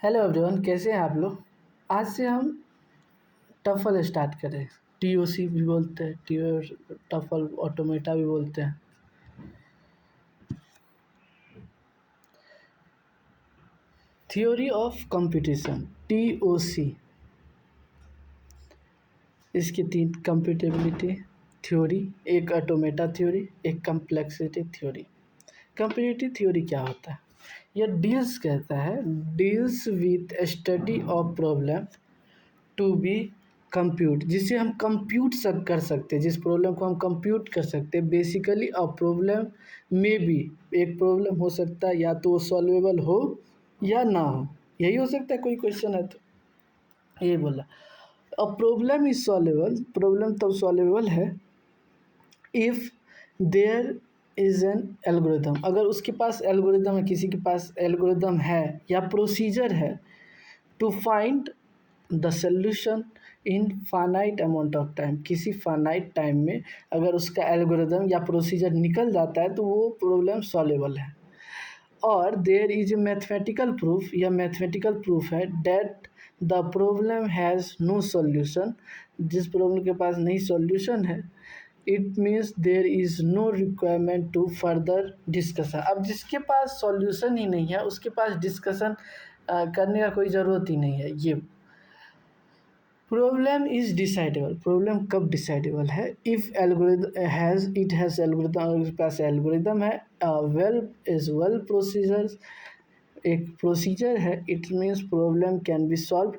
Hello everyone, कैसे हैं आप लोग। आज से हम टफल स्टार्ट करें। टीओसी भी बोलते हैं, टी टफल ऑटोमेटा भी बोलते हैं। Theory of computation, TOC. इसकी तीन: कंप्यूटेबिलिटी थ्योरी, एक ऑटोमेटा थ्योरी, एक कम्प्लेक्सिटी थ्योरी। कंप्यूटेटिव थ्योरी क्या होता है? यह डील्स कहता है, deals with study of problem to be compute, जिसे हम कंप्यूट कर सकते हैं, जिस प्रॉब्लम को हम कंप्यूट कर सकते हैं। बेसिकली अ प्रॉब्लम में भी एक प्रॉब्लम हो सकता है, या तो सॉल्वेबल हो या ना हो, यही हो सकता है। कोई क्वेश्चन है तो ये बोला, a problem is solvable, problem तब सॉल्वेबल है if there is an algorithm, अगर उसके पास एल्गोरिदम है, किसी के पास एल्गोरिदम है या प्रोसीजर है, to find the solution in finite amount of time, किसी फाइनाइट टाइम में अगर उसका एल्गोरिदम या प्रोसीजर निकल जाता है तो वो प्रॉब्लम सॉल्वेबल है। और there is a mathematical proof, या मैथमेटिकल प्रूफ है that the problem has no solution, जिस प्रॉब्लम के पास नहीं सॉल्यूशन है, it means there is no requirement to further discussion. अब जिसके पास सॉल्यूशन ही नहीं है उसके पास डिस्कशन करने का कोई ज़रूरत ही नहीं है। ये प्रॉब्लम इज डिसाइडेबल, प्रॉब्लम कब डिसाइडेबल है? इफ़ एल्गोरिदम हैज़ एल्गोरिदम, अगर उसके पास एल्गोरिदम है, वेल इज वेल प्रोसीजर्स, एक प्रोसीजर है, it means problem can be solve,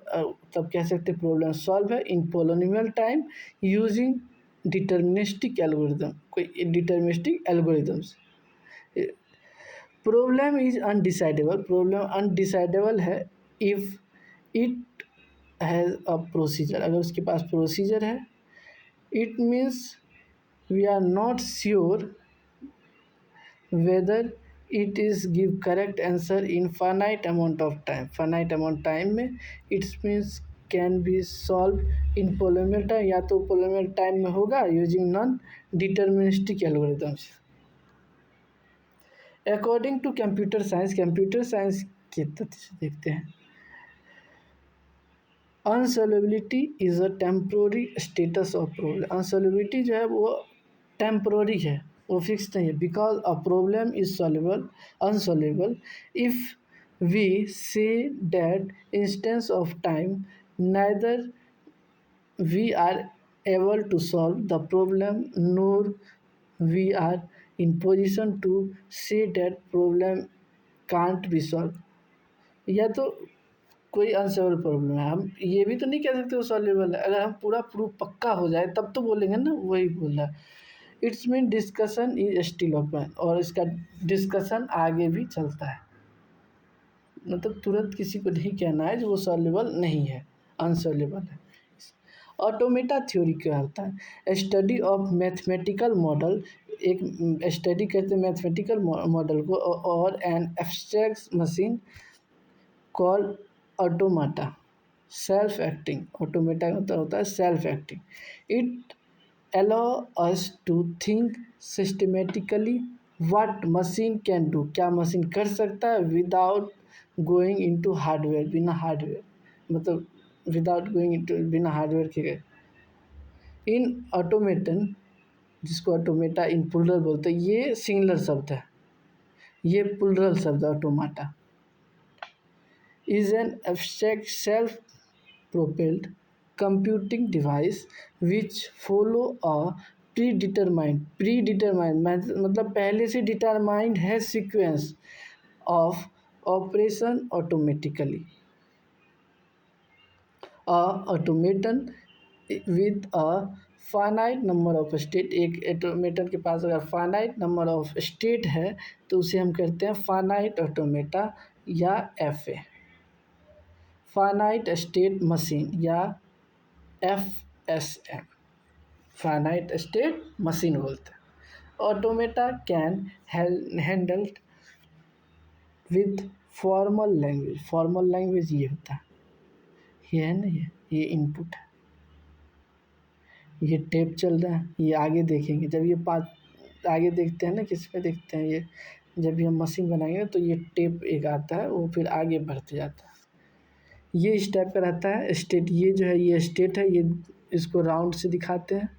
तब कह सकते प्रॉब्लम सॉल्व है in polynomial time using deterministic algorithm, कोई deterministic algorithms. Problem is undecidable, problem undecidable है if it has a procedure, अगर उसके पास प्रोसीजर है। It means we are not sure whether it is give correct answer in finite amount of time, finite amount time में। It's means can be solve in polynomial time, या तो polynomial time में होगा using non deterministic algorithms. According to computer science, computer science के तथ्य से देखते हैं, unsolvability is a temporary status of problem. Unsolvability जो है वो टेम्प्रोरी है, वो फिक्स नहीं है। Because a problem is solvable, unsolvable if we say that instance of time neither we are able to solve the problem nor we are in position to say that problem can't be solved। या तो कोई unsolvable problem है, हम ये भी तो नहीं कह सकते वो सॉल्वेबल है। अगर हम पूरा प्रूफ पक्का हो जाए तब तो बोलेंगे ना, वही बोल रहा है। It's mean discussion is still open, और इसका डिस्कशन आगे भी चलता है। मतलब तुरंत किसी को नहीं कहना है जो वो सॉल्वेबल नहीं है, अनसॉल्वेबल है। ऑटोमेटा थ्योरी क्या होता है? स्टडी ऑफ मैथमेटिकल मॉडल, एक स्टडी करते हैं मैथमेटिकल मॉडल को, और an abstract machine called automata, self acting. Automata का मतलब होता है self acting. It allow us to think systematically what machine can do, क्या मशीन कर सकता है, विदाउट गोइंग इनटू हार्डवेयर, बिना हार्डवेयर, मतलब विदाउट गोइंग इनटू, बिना हार्डवेयर के गए। इन ऑटोमेटन, जिसको ऑटोमेटा इन प्लूरल बोलते हैं, ये सिंगुलर शब्द है, ये प्लूरल शब्द automata. Is an abstract self propelled computing device which follow a predetermined मतलब पहले से डिटरमाइंड है sequence of operation automatically. A automaton with a finite number of state, एक ऑटोमेटन के पास अगर फाइनाइट नंबर ऑफ स्टेट है तो उसे हम कहते हैं फाइनाइट ऑटोमेटा या F A, finite state machine, या FSM, फाइनाइट स्टेट मशीन बोलते हैं। Automata can handled with formal language, formal language ये होता है, ये है ना, ये इनपुट है, ये टेप चल रहा है, ये आगे देखेंगे जब ये पाँच आगे देखते हैं ना, किस पे देखते हैं, ये जब भी हम मशीन बनाएंगे तो ये टेप एक आता है, वो फिर आगे बढ़ते जाता है। ये इस टाइप का रहता है स्टेट। ये जो है ये स्टेट है, ये इसको राउंड से दिखाते हैं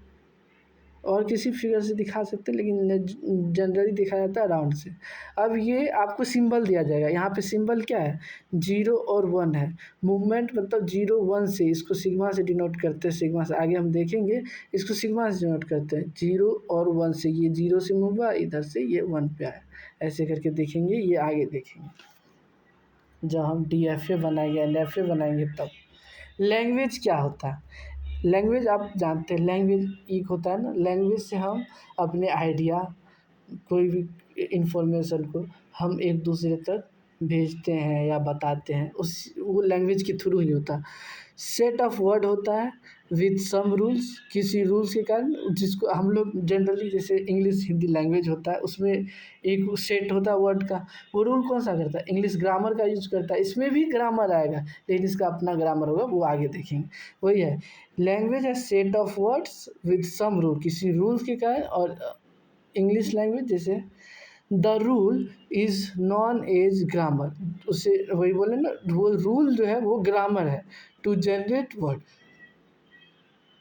और किसी फिगर से दिखा सकते हैं, लेकिन जनरली दिखाया जाता है राउंड से। अब ये आपको सिंबल दिया जाएगा, यहाँ पे सिंबल क्या है, 0 और 1 है। मूवमेंट मतलब 0 1 से, इसको सिग्मा से डिनोट करते हैं, सिग्मा से आगे हम देखेंगे, इसको सिग्मा से डिनोट करते हैं 0 और 1 से। ये 0 से मूव हुआ, इधर से ये 1 पे आया, ऐसे करके देखेंगे, ये आगे देखेंगे जब हम DFA बनाएंगे LFA बनाएंगे तब। लैंग्वेज क्या होता है, लैंग्वेज आप जानते हैं, लैंग्वेज एक होता है ना, लैंग्वेज से हम अपने आइडिया, कोई भी इंफॉर्मेशन को हम एक दूसरे तक भेजते हैं या बताते हैं, उस वो लैंग्वेज के थ्रू ही होता है। सेट ऑफ वर्ड होता है विद सम रूल्स, किसी रूल्स के कारण, जिसको हम लोग जनरली जैसे इंग्लिश हिंदी लैंग्वेज होता है उसमें एक सेट होता है वर्ड का, वो रूल कौन सा करता है, इंग्लिश ग्रामर का यूज करता है। इसमें भी ग्रामर आएगा लेकिन इसका अपना ग्रामर होगा, वो आगे देखेंगे। वही है, लैंग्वेज है set of words with some rule, किसी रूल्स के कारण। और इंग्लिश लैंग्वेज जैसे the rule is known as grammar, उसे वही बोले ना, वो रूल जो है वो ग्रामर है टू जनरेट वर्ड,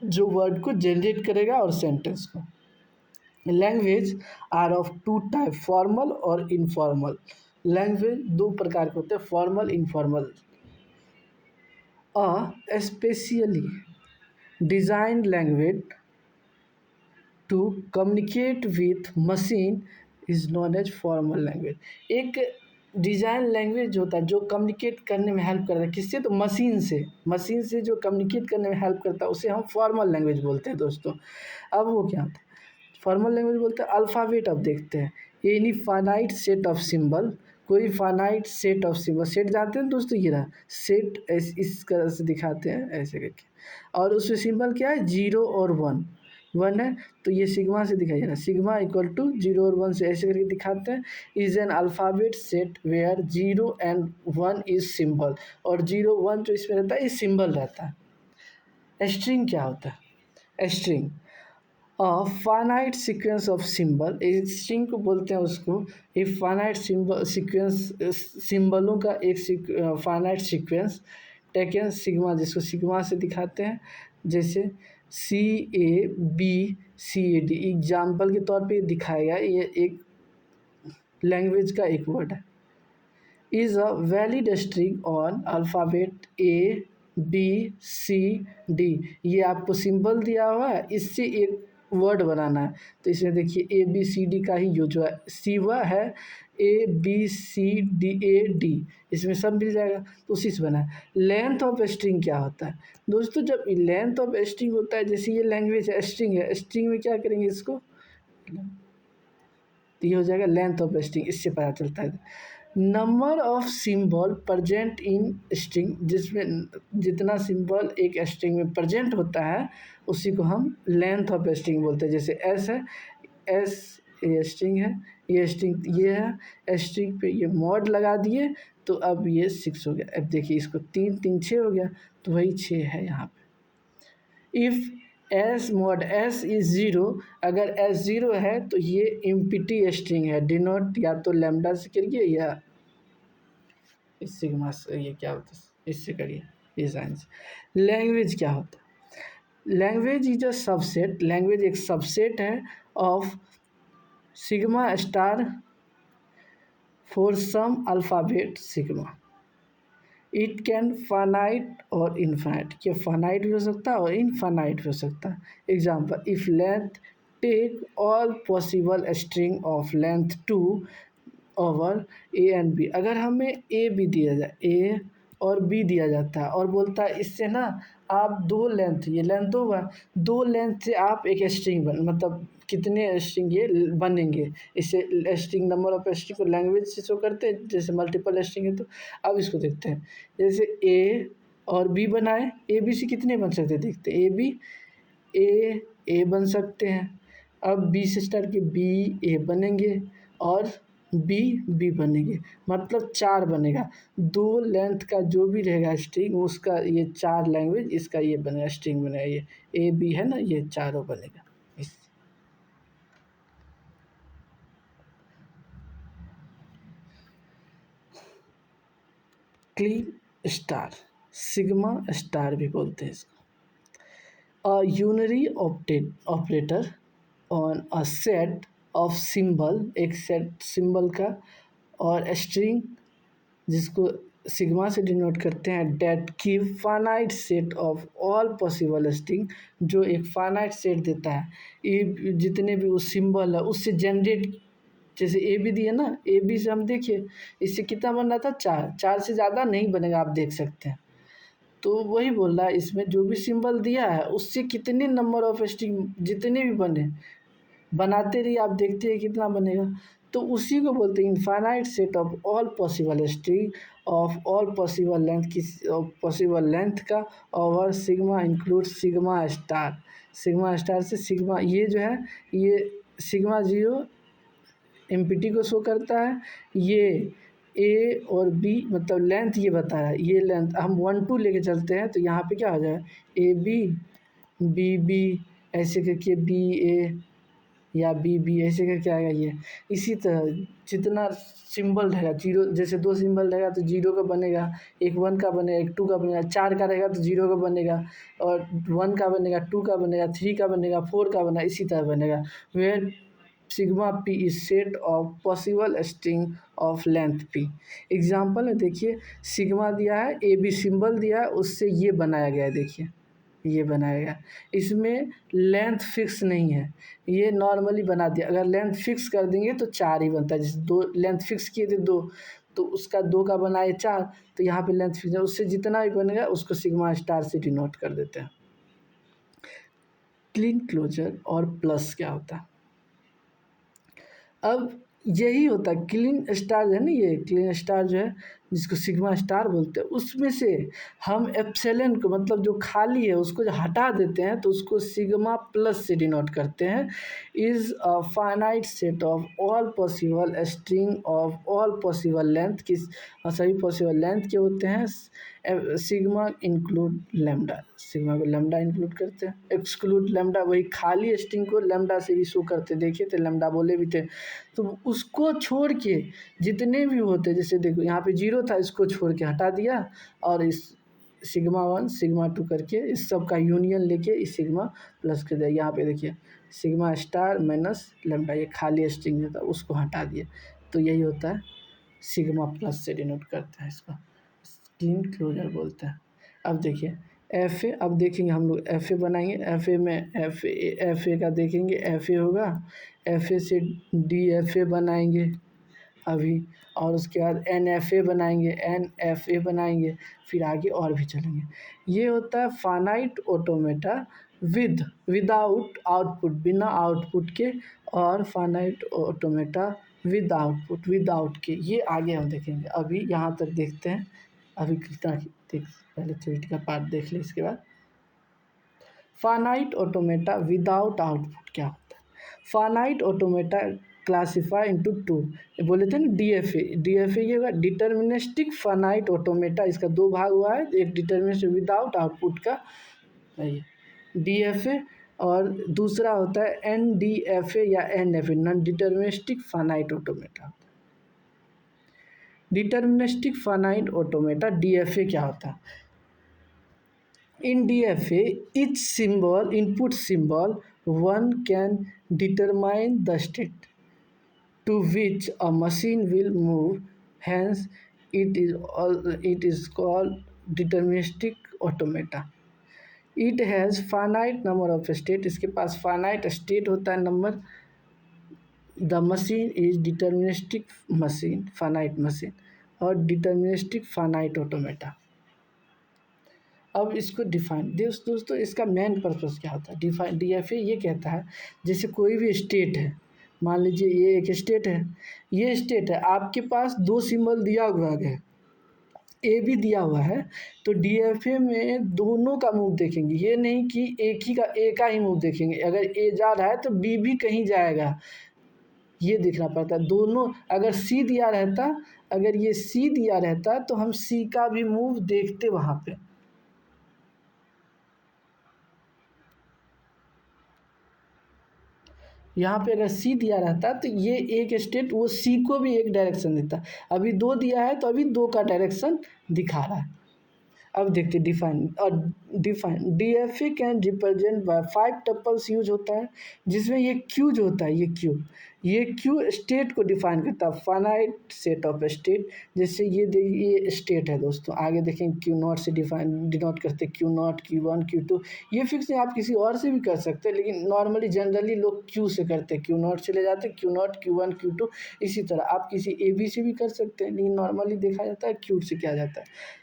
जो वर्ड को जनरेट करेगा और सेंटेंस को। Language are of two type, formal और इनफॉर्मल। लैंग्वेज दो प्रकार के होते हैं, formal informal. Specially designed language to communicate with machine is known as formal language. एक डिज़ाइन लैंग्वेज जो होता है जो कम्युनिकेट करने में हेल्प करता है, किससे, तो मशीन से, मशीन से जो कम्युनिकेट करने में हेल्प करता है उसे हम फॉर्मल लैंग्वेज बोलते हैं दोस्तों। अब वो क्या होता है, फॉर्मल लैंग्वेज बोलते हैं अल्फ़ाबेट। अब देखते हैं, any finite set of symbol, कोई finite set of symbol, set जानते हैं दोस्तों, ये रहा सेट, इस तरह से दिखाते हैं ऐसे करके, और उसमें सिंबल क्या है, 0 और 1, 1 है तो ये सिग्मा से दिखाई जाना, सिग्मा इक्वल टू 0 और 1 से, ऐसे करके दिखाते हैं। Is an alphabet set where 0 and 1 is symbol, और 0 1 जो इसमें रहता है ये सिंबल रहता है। स्ट्रिंग क्या होता है, string finite sequence of symbol, string को बोलते हैं उसको, एक फाइनाइट सिंबल सीक्वेंस, सिंबलों का एक फाइनाइट सीक्वेंस टेकन सिग्मा, जिसको सिग्मा से दिखाते हैं, जैसे CABCAD, एग्जाम्पल के तौर पे दिखाएगा, ये एक लैंग्वेज का एक वर्ड है। Is a valid string on alphabet ABCD, ये आपको सिंबल दिया हुआ है, इससे एक वर्ड बनाना है। तो इसमें देखिए ABCD का ही यूज हुआ है, सी हुआ है ABCDAD, इसमें सब मिल जाएगा, तो उसी से बना है। लेंथ ऑफ स्ट्रिंग क्या होता है दोस्तों, जब लेंथ ऑफ स्ट्रिंग होता है, जैसे ये लैंग्वेज है, स्ट्रिंग है, स्ट्रिंग में क्या करेंगे इसको, तो ये हो जाएगा लेंथ ऑफ स्ट्रिंग, इससे पता चलता है। Number of symbol present in string, जिसमें जितना सिंबल एक स्ट्रिंग में प्रजेंट होता है उसी को हम लेंथ ऑफ स्ट्रिंग बोलते हैं। जैसे एस है, एस ये स्ट्रिंग है, ये स्ट्रिंग ये है, स्ट्रिंग पे ये मॉड लगा दिए तो अब ये 6 हो गया। अब देखिए इसको 3 3 6 हो गया, तो वही 6 है यहाँ पे। If S mod S is 0, अगर एस 0 है तो ये एम्प्टी स्ट्रिंग है, डिनोट या तो लैम्डा से करिए या इस सिग्मा से, ये क्या होता है इससे करिए, इस साइन से। लैंग्वेज क्या होता है, language is a subset, language एक सबसेट है of sigma star for some alphabet sigma. It can finite और इनफाइनाइट, ये फाइनाइट भी हो सकता है और इनफाइनाइट भी हो सकता है। Example, if length take all possible string of length 2 over A and B, अगर हमें ए बी दिया जाए, ए और बी दिया जाता है और बोलता है इससे ना आप दो लेंथ, ये लेंथ दो हुआ, दो लेंथ से आप एक स्ट्रिंग बन, मतलब कितने स्ट्रिंग ये बनेंगे, इससे स्ट्रिंग नंबर ऑफ स्ट्रिंग को लैंग्वेज से शो करते हैं, जैसे मल्टीपल स्ट्रिंग है तो। अब इसको देखते हैं, जैसे ए और बी बनाए, ए बी से कितने बन सकते हैं, देखते हैं, ए बी ए बन सकते हैं, अब बी से स्टार्ट के बी ए बनेंगे और बी बी बनेंगे, मतलब 4 बनेगा। दो लेंथ का जो भी रहेगा स्ट्रिंग उसका ये 4 लैंग्वेज, इसका ये बनेगा स्ट्रिंग बनेगा, ये ए बी है ना, ये चारों बनेगा। इस क्लीन स्टार सिग्मा स्टार भी बोलते हैं इसको। A unary operator on a set of symbol, एक सेट सिंबल का, और स्ट्रिंग जिसको सिग्मा से डिनोट करते हैं, that give finite set of all possible string, जो एक फाइनाइट सेट देता है, ये जितने भी वो सिंबल है उससे जनरेट, जैसे ए बी दिए ना, ए बी से हम देखिए इससे कितना बन रहा था, चार, चार से ज़्यादा नहीं बनेगा, आप देख सकते हैं। तो वही बोल रहा है इसमें जो भी सिंबल दिया है उससे कितने नंबर ऑफ स्ट्रिंग जितने भी बने, बनाते रहिए, आप देखते हैं कितना बनेगा। तो उसी को बोलते हैं infinite set of all possible string of all possible length, किस पॉसिबल लेंथ का, और sigma include sigma star. Sigma star से सिग्मा, ये जो है ये सिग्मा जीरो एमपीटी को शो करता है, ये ए और बी मतलब लेंथ ये बता रहा है, ये लेंथ हम 1 2 लेके चलते हैं तो यहाँ पे क्या हो जाए, ए बी बी ऐसे करके बी ए या बी बी ऐसे करके आएगा ये। इसी तरह जितना सिंबल रहेगा, जीरो जैसे 2 सिंबल रहेगा तो जीरो का बनेगा, एक 1 का बनेगा, एक 2 का बनेगा, 4 का रहेगा तो जीरो का बनेगा, और 1 का बनेगा, 2 का बनेगा, 3 का बनेगा, 4 का बनेगा, इसी तरह बनेगा। Where sigma P is set of possible string of length P. Example में देखिए सिग्मा दिया है, ए बी सिंबल दिया है, उससे ये बनाया गया है, देखिए ये बनाया गया, इसमें लेंथ फिक्स नहीं है, ये नॉर्मली बना दिया। अगर लेंथ फिक्स कर देंगे तो 4 ही बनता है, जैसे 2 लेंथ फिक्स किए थे 2, तो उसका 2 का बनाए 4, तो यहाँ पे लेंथ फिक्स है, उससे जितना भी बनेगा उसको सिग्मा स्टार से डिनोट कर देते हैं। क्लीन क्लोजर और प्लस क्या होता है, अब यही होता है क्लीन स्टार जो है ना, ये क्लीन स्टार जो है जिसको सिग्मा स्टार बोलते हैं, उसमें से हम एप्सिलॉन को मतलब जो खाली है उसको जो हटा देते हैं तो उसको सिग्मा प्लस से डिनोट करते हैं। Is a finite set of all possible string of all possible length, किस सभी पॉसिबल लेंथ के होते हैं। सिग्मा इंक्लूड लेमडा, सिग्मा को लेमडा इंक्लूड करते हैं, एक्सक्लूड लेमडा, वही खाली स्ट्रिंग को लेमडा से भी शो करते, देखिए तो लेमडा बोले भी थे, तो उसको छोड़ के जितने भी होते, जैसे देखो यहाँ पे जीरो था, इसको छोड़ के हटा दिया, और इस सिग्मा 1 सिग्मा 2 करके इस सब का यूनियन लेके इस सिग्मा प्लस कर दिया। यहाँ पे देखिए सिग्मा स्टार माइनस लेमडा, ये खाली स्ट्रिंग था उसको हटा दिया, तो यही होता है सिग्मा प्लस से डिनोट करते हैं, इसको क्लीन क्लोजर बोलते हैं। अब देखिए एफ ए, अब देखेंगे हम लोग एफ ए बनाएंगे, एफ ए में एफ ए का देखेंगे, एफ ए होगा, एफ ए से डी एफ ए बनाएंगे अभी, और उसके बाद एन एफ ए बनाएंगे, एन एफ ए बनाएंगे, फिर आगे और भी चलेंगे। ये होता है फाइनाइट ऑटोमेटा विदाउट आउटपुट, बिना आउटपुट के, और finite automata with output, without के, ये आगे हम देखेंगे। अभी यहाँ तक देखते हैं, अभी कितना देख, पहले थ्योरी का पार्ट देख ले, इसके बाद फाइनाइट ऑटोमेटा विदाउट आउटपुट क्या होता है। फाइनाइट ऑटोमेटा क्लासीफाई इनटू 2, बोले थे ना डीएफए ये होगा डिटर्मिनिस्टिक फाइनाइट ऑटोमेटा, इसका 2 भाग हुआ है, एक डिटर्मिनिस्टिक विदाउट आउटपुट का डीएफए, और दूसरा होता है एनडीएफए या NFA, non deterministic finite automata. Deterministic finite automata DFA क्या होता है, इन DFA each symbol input symbol one can determine the state to which a machine will move, hence it is called deterministic automata. It has finite number of state, इसके पास finite state होता है number, the machine is deterministic machine, finite machine, और deterministic finite automata। अब इसको define दोस्तों इसका main purpose क्या होता है, डिफाइन डीएफए ये कहता है, जैसे कोई भी स्टेट है, मान लीजिए ये एक स्टेट है, ये स्टेट है, आपके पास 2 सिंबल दिया हुआ है, ए भी दिया हुआ है, तो डीएफए में दोनों का मूव देखेंगे, ये नहीं कि एक ही का ए का ही मूव देखेंगे, अगर ए जा रहा है तो बी भी कहीं जाएगा, ये देखना पड़ता है। दोनों, अगर सी दिया रहता, अगर ये सी दिया रहता तो हम सी का भी मूव देखते वहाँ पे, यहाँ पे अगर सी दिया रहता तो ये एक स्टेट वो सी को भी एक डायरेक्शन देता, अभी 2 दिया है तो अभी 2 का डायरेक्शन दिखा रहा है। अब देखते डिफाइन और define DFA can represent by 5 tuples use होता है, जिसमें ये क्यू जो होता है ये क्यू स्टेट को डिफाइन करता है, फाइनाइट सेट ऑफ स्टेट। जैसे ये स्टेट है दोस्तों, आगे देखेंगे क्यू नॉट से डिनोट करते हैं, Q not, Q one, Q two. ये फिक्स नहीं, आप किसी और से भी कर सकते हैं, लेकिन नॉर्मली जनरली लोग क्यू से करते हैं, क्यू नॉट से ले जाते हैं, Q not, Q one, Q two. इसी तरह आप किसी ए बी से भी कर सकते हैं, लेकिन नॉर्मली देखा जाता है क्यू से किया जाता है।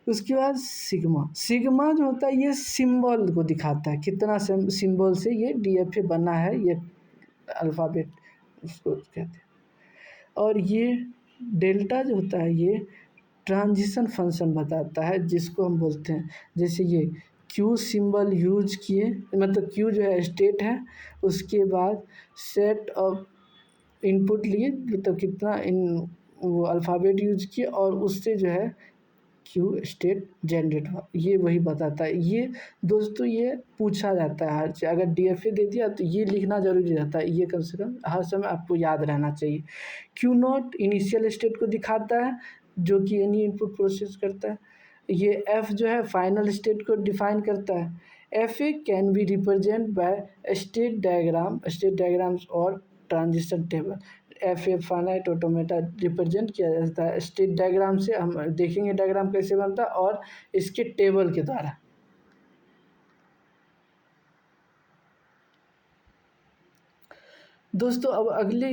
उसके बाद सिग्मा, सिग्मा जो होता है ये सिंबल को दिखाता है, कितना सिंबल से ये डीएफए बना है, ये अल्फ़ाबेट उसको कहते हैं। और ये डेल्टा जो होता है ये ट्रांजिशन फंक्शन बताता है, जिसको हम बोलते हैं, जैसे ये क्यू सिंबल यूज किए, मतलब क्यू जो है स्टेट है, उसके बाद सेट ऑफ इनपुट लिए, मतलब कितना इन वो अल्फ़ाबेट यूज किए, और उससे जो है क्यू स्टेट जनरेट हुआ, ये वही बताता है। ये दोस्तों ये पूछा जाता है हर चीज़, अगर डीएफए दे दिया तो ये लिखना ज़रूरी रहता है, ये कम से कम हर समय आपको याद रहना चाहिए। क्यू नॉट इनिशियल स्टेट को दिखाता है, जो कि एनी इनपुट प्रोसेस करता है। ये एफ जो है फाइनल स्टेट को डिफाइन करता है। F A can be represent by state diagrams और transition table. F A finite automata represent किया जाता है स्टेट डायग्राम से, हम देखेंगे डायग्राम कैसे बनता है, और इसके टेबल के द्वारा। दोस्तों अब अगले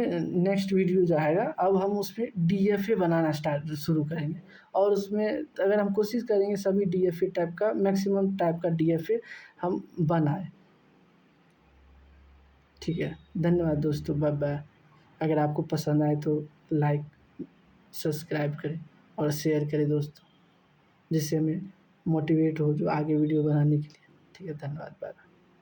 नेक्स्ट वीडियो जो आएगा, अब हम उसमें डीएफए बनाना शुरू करेंगे, और उसमें अगर हम कोशिश करेंगे सभी डीएफए टाइप का, मैक्सिमम टाइप का डीएफए हम बनाएं। ठीक है, धन्यवाद दोस्तों, बाय बाय। अगर आपको पसंद आए तो लाइक, सब्सक्राइब करें और शेयर करें दोस्तों, जिससे हमें मोटिवेट हो जो आगे वीडियो बनाने के लिए। ठीक है, धन्यवाद, बाय।